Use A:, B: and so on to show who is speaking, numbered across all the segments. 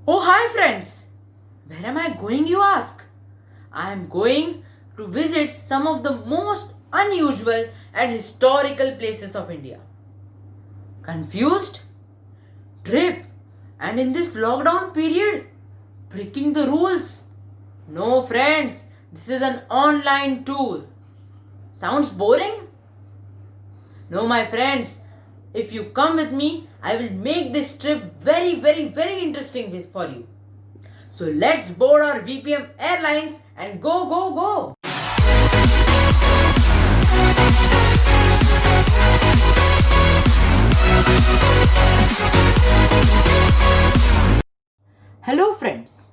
A: Oh, hi friends! Where am I going, you ask? I am going to visit some of the most unusual and historical places of India. Confused? Trip? And in this lockdown period? Breaking the rules? No, friends, this is an online tour. Sounds boring? No, my friends, if you come with me, I will make this trip very interesting for you. So let's board our VPM Airlines and go! Hello friends,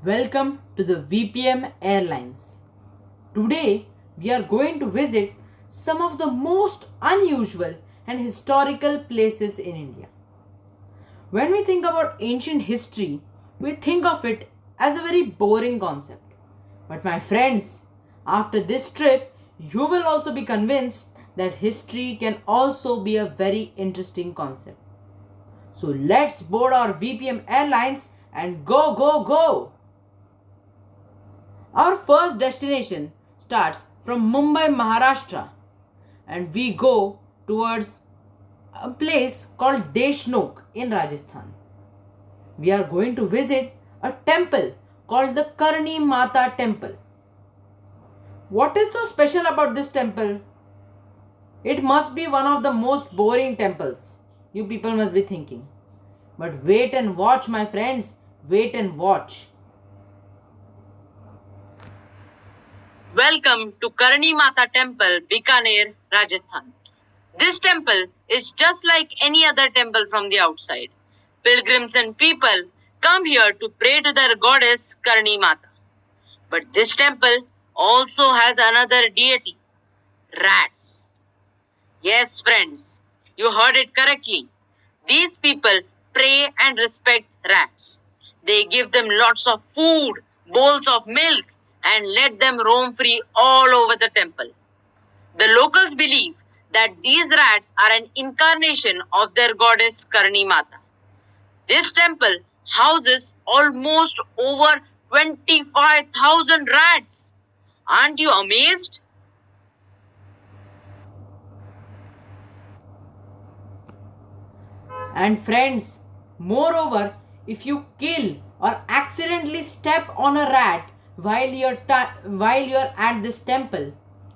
A: welcome to the VPM Airlines. Today we are going to visit some of the most unusual and historical places in India. When we think about ancient history, we think of it as a very boring concept. But my friends, after this trip, you will also be convinced that history can also be a very interesting concept. So let's board our VPM Airlines and go! Our first destination starts from Mumbai, Maharashtra, and we go towards a place called Deshnok in Rajasthan. We are going to visit a temple called the Karni Mata Temple. What is so special about this temple? It must be one of the most boring temples, you people must be thinking. But wait and watch, my friends. Wait and watch. Welcome to Karni Mata Temple, Bikaner, Rajasthan. This temple is just like any other temple from the outside. Pilgrims and people come here to pray to their goddess Karni Mata. But this temple also has another deity, rats. Yes, friends, you heard it correctly. These people pray and respect rats. They give them lots of food, bowls of milk, and let them roam free all over the temple. The locals believe that these rats are an incarnation of their goddess Karni Mata. This temple houses almost over 25,000 rats. Aren't you amazed? And friends, moreover, if you kill or accidentally step on a rat while you're at this temple,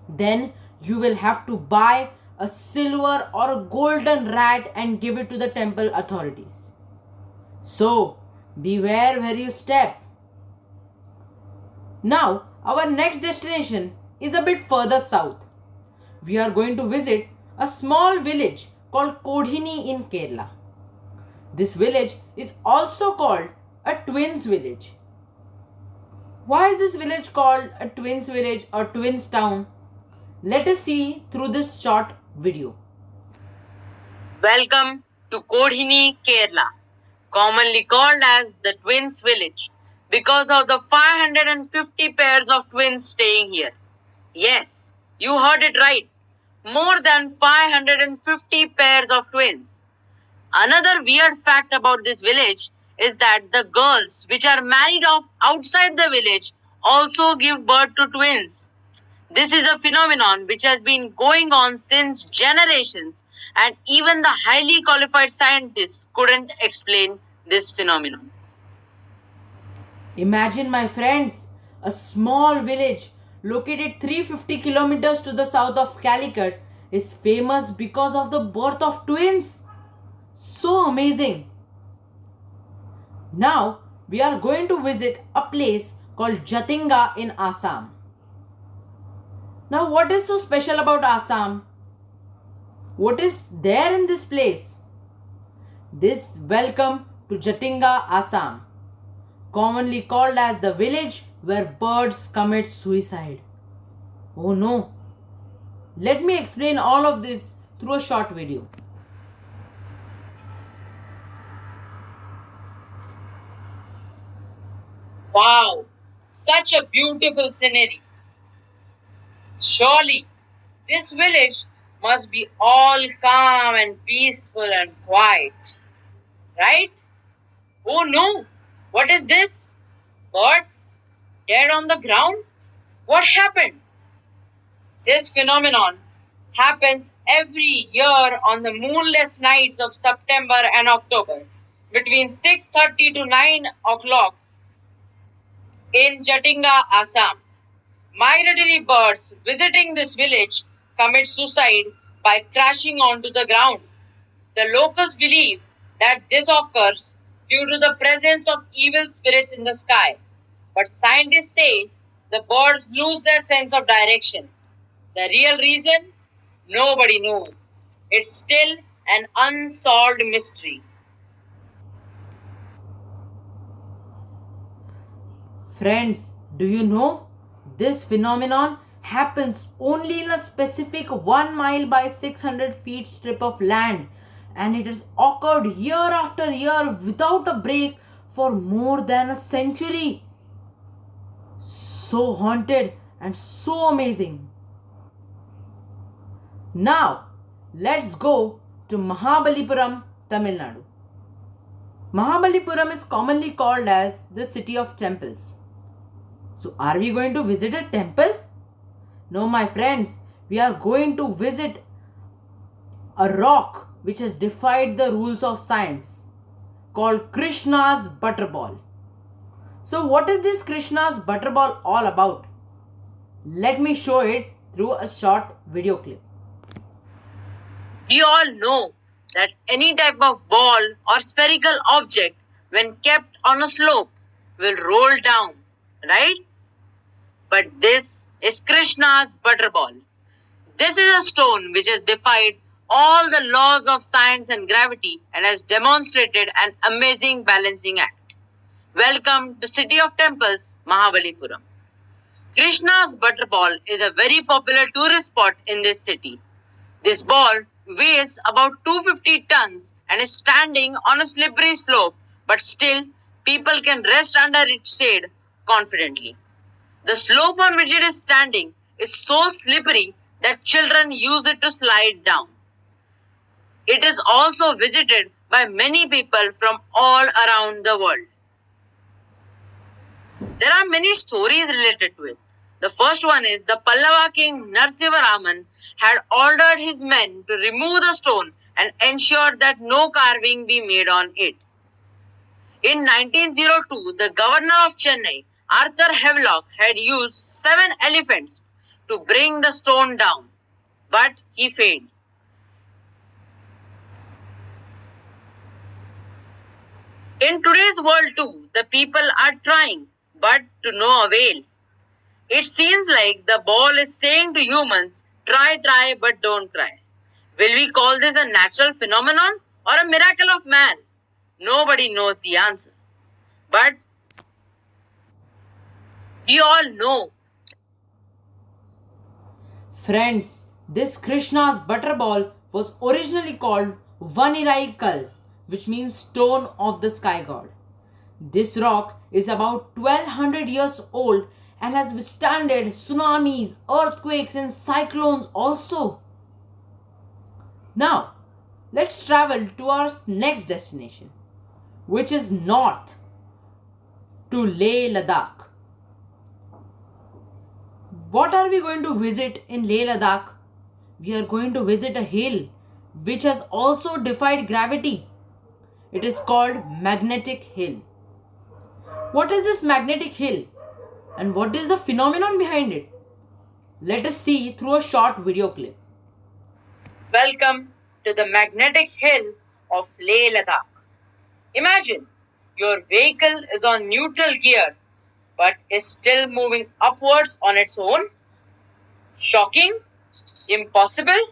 A: then you will have to buy a silver or a golden rat and give it to the temple authorities. So, beware where you step. Now, our next destination is a bit further south. We are going to visit a small village called Kodhini in Kerala. This village is also called a twins village. Why is this village called a twins village or twins town? Let us see through this short video. Welcome to Kodhini, Kerala, commonly called as the twins village because of the 550 pairs of twins staying here. Yes, you heard it right. More than 550 pairs of twins. Another weird fact about this village is that the girls which are married off outside the village also give birth to twins. This is a phenomenon which has been going on since generations, and even the highly qualified scientists couldn't explain this phenomenon. Imagine, my friends, a small village located 350 kilometers to the south of Calicut is famous because of the birth of twins. So amazing! Now we are going to visit a place called Jatinga in Assam. Now, what is so special about Assam? What is there in this place? This welcome to Jatinga, Assam, commonly called as the village where birds commit suicide. Oh no! Let me explain all of this through a short video. Wow, such a beautiful scenery. Surely, this village must be all calm and peaceful and quiet, right? Oh no, What is this? Birds dead on the ground? What happened? This phenomenon happens every year on the moonless nights of September and October between 6:30 to 9 o'clock in Jatinga, Assam. Migratory birds visiting this village commit suicide by crashing onto the ground. The locals believe that this occurs due to the presence of evil spirits in the sky. But scientists say the birds lose their sense of direction. The real reason? Nobody knows. It's still an unsolved mystery.
B: Friends, do you know this phenomenon happens only in a specific 1 mile by 600 feet strip of land, and it has occurred year after year without a break for more than a century. So haunted and so amazing. Now, let's go to Mahabalipuram, Tamil Nadu. Mahabalipuram is commonly called as the city of temples. So, are we going to visit a temple? No, my friends, we are going to visit a rock which has defied the rules of science called Krishna's Butterball. So, what is this Krishna's Butterball all about? Let me show it through a short video clip.
A: We all know that any type of ball or spherical object, when kept on a slope, will roll down, right? But this is Krishna's butterball. This is a stone which has defied all the laws of science and gravity and has demonstrated an amazing balancing act. Welcome to City of Temples, Mahabalipuram. Krishna's butterball is a very popular tourist spot in this city. This ball weighs about 250 tons and is standing on a slippery slope, but still people can rest under its shade confidently. The slope on which it is standing is so slippery that children use it to slide down. It is also visited by many people from all around the world. There are many stories related to it. The first one is the Pallava king Narasimharaman had ordered his men to remove the stone and ensure that no carving be made on it. In 1902, the governor of Chennai, Arthur Havelock, had used 7 elephants to bring the stone down, but he failed. In today's world too, the people are trying, but to no avail. It seems like the ball is saying to humans, try, but don't cry. Will we call this a natural phenomenon or a miracle of man? Nobody knows the answer. But we all know.
B: Friends, this Krishna's butterball was originally called Vanirai Kal, which means stone of the sky god. This rock is about 1200 years old and has withstood tsunamis, earthquakes, and cyclones also. Now, let's travel to our next destination, which is north to Leh Ladakh. What are we going to visit in Leh Ladakh? We are going to visit a hill which has also defied gravity. It is called Magnetic Hill. What is this magnetic hill and what is the phenomenon behind it? Let us see through a short video clip.
A: Welcome to the magnetic hill of Leh Ladakh. Imagine your vehicle is on neutral gear but is still moving upwards on its own. Shocking? Impossible?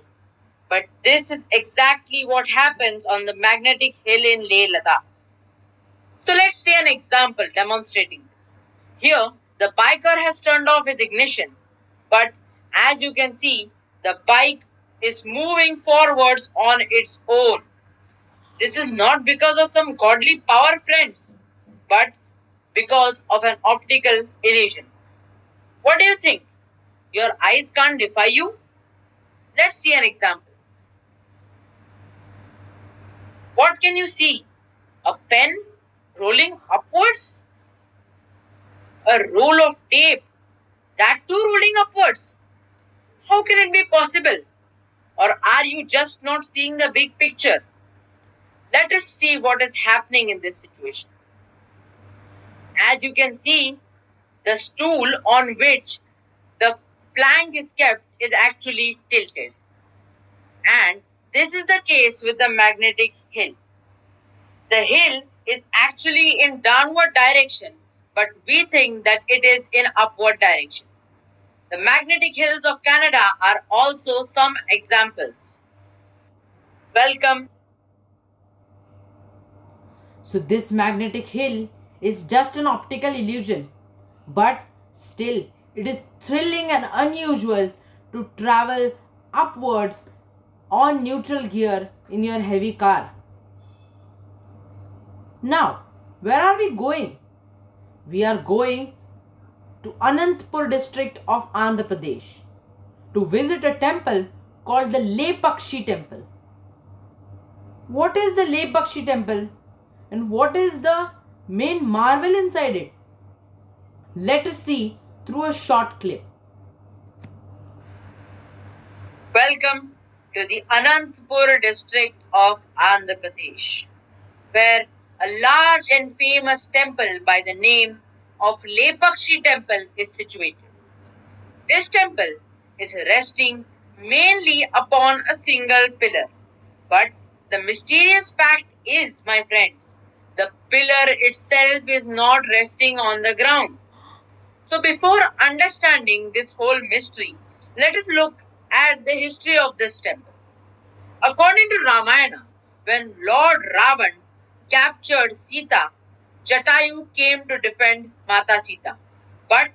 A: But this is exactly what happens on the magnetic hill in Leh Ladakh. So let's see an example demonstrating this. Here, the biker has turned off his ignition, but as you can see, the bike is moving forwards on its own. This is not because of some godly power, friends, but because of an optical illusion. What do you think? Your eyes can't defy you? Let's see an example. What can you see? A pen? Rolling upwards? A roll of tape, that too rolling upwards. How can it be possible? Or are you just not seeing the big picture? Let us see what is happening in this situation. As you can see, the stool on which the plank is kept is actually tilted. And this is the case with the magnetic hill. The hill is actually in downward direction, but we think that it is in upward direction. The magnetic hills of Canada are also some examples. Welcome.
B: So this magnetic hill is just an optical illusion, but still it is thrilling and unusual to travel upwards on neutral gear in your heavy car. Now, where are we going? We are going to Anantapur district of Andhra Pradesh to visit a temple called the Lepakshi temple. What is the Lepakshi temple and what is the main marvel inside it? Let us see through a short clip.
A: Welcome to the Anantapur district of Andhra Pradesh, where a large and famous temple by the name of Lepakshi temple is situated. This temple is resting mainly upon a single pillar. But the mysterious fact is, my friends, the pillar itself is not resting on the ground. So, before understanding this whole mystery, let us look at the history of this temple. According to Ramayana, when Lord Ravan captured Sita, Jatayu came to defend Mata Sita. But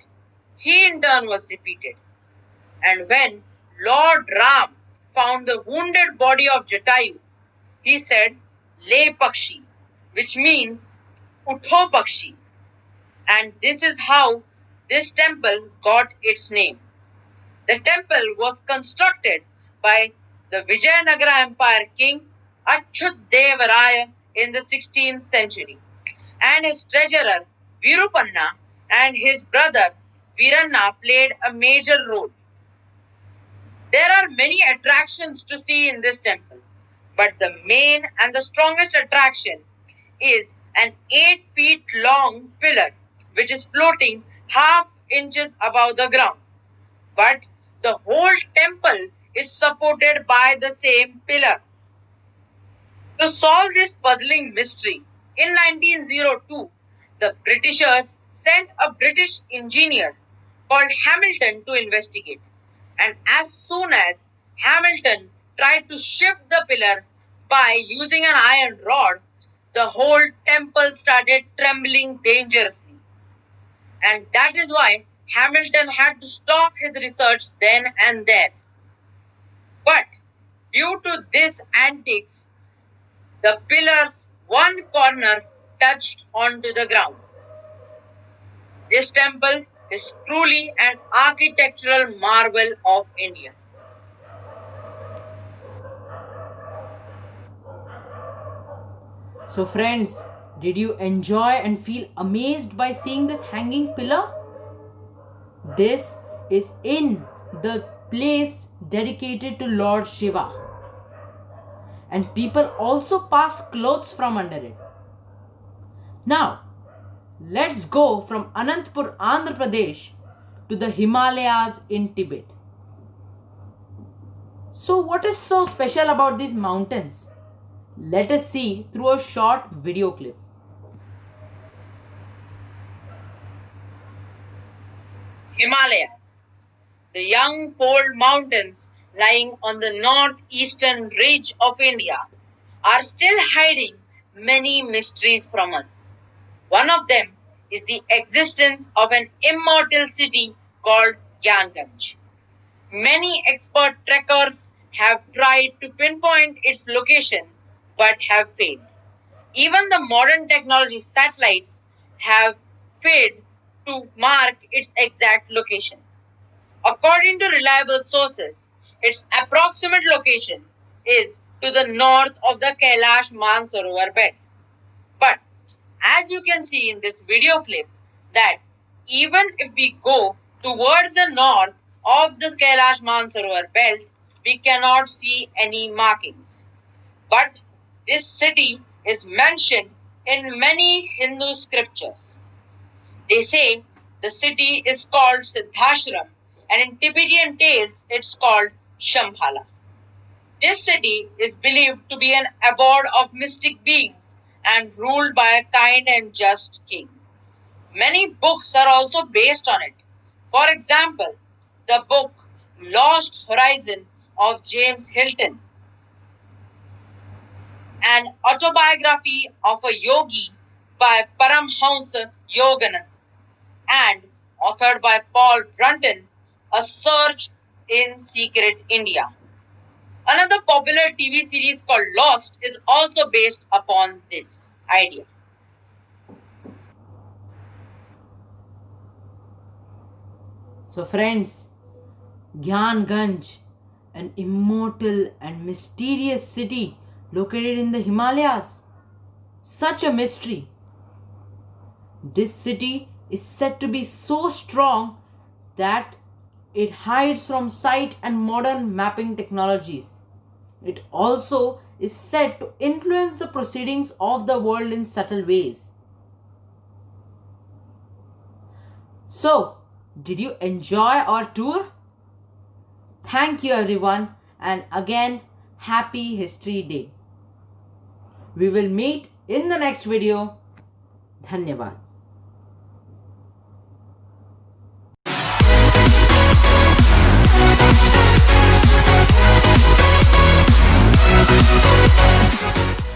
A: he in turn was defeated. And when Lord Ram found the wounded body of Jatayu, he said, Le Pakshi, which means Utho Pakshi. And this is how this temple got its name. The temple was constructed by the Vijayanagara Empire king Achyut Devaraya in the 16th century, and his treasurer Virupanna and his brother Viranna played a major role. There are many attractions to see in this temple, but the main and the strongest attraction is an 8 feet long pillar which is floating half inches above the ground. But the whole temple is supported by the same pillar. To solve this puzzling mystery, in 1902, the Britishers sent a British engineer called Hamilton to investigate. And as soon as Hamilton tried to shift the pillar by using an iron rod, the whole temple started trembling dangerously. And that is why Hamilton had to stop his research then and there. But due to this antics, the pillar's one corner touched onto the ground. This temple is truly an architectural marvel of India.
B: So, friends, did you enjoy and feel amazed by seeing this hanging pillar? This is in the place dedicated to Lord Shiva. And people also pass clothes from under it. Now, let's go from Anantapur, Andhra Pradesh to the Himalayas in Tibet. So, what is so special about these mountains? Let us see through a short video clip.
A: Himalayas, the young cold mountains lying on the northeastern ridge of India, are still hiding many mysteries from us. One of them is the existence of an immortal city called Gyanganj. Many expert trekkers have tried to pinpoint its location but have failed. Even the modern technology satellites have failed to mark its exact location. According to reliable sources, its approximate location is to the north of the Kailash Mansarovar bed. But As you can see in this video clip, that even if we go towards the north of the Kailash Mansarovar belt, we cannot see any markings. But this city is mentioned in many Hindu scriptures. They say the city is called Siddhashram, and in Tibetan tales it's called Shambhala. This city is believed to be an abode of mystic beings and ruled by a kind and just king. Many books are also based on it. For example, the book Lost Horizon of James Hilton, an autobiography of a yogi by Paramhansa Yogananda, and authored by Paul Brunton, A Search in Secret India. Another popular TV series called Lost is also based upon this idea.
B: So, friends, Gyanganj, an immortal and mysterious city located in the Himalayas. Such a mystery. This city is said to be so strong that it hides from sight and modern mapping technologies. It also is said to influence the proceedings of the world in subtle ways. So, did you enjoy our tour? Thank you everyone, and again, happy History Day. We will meet in the next video. Dhanyavad.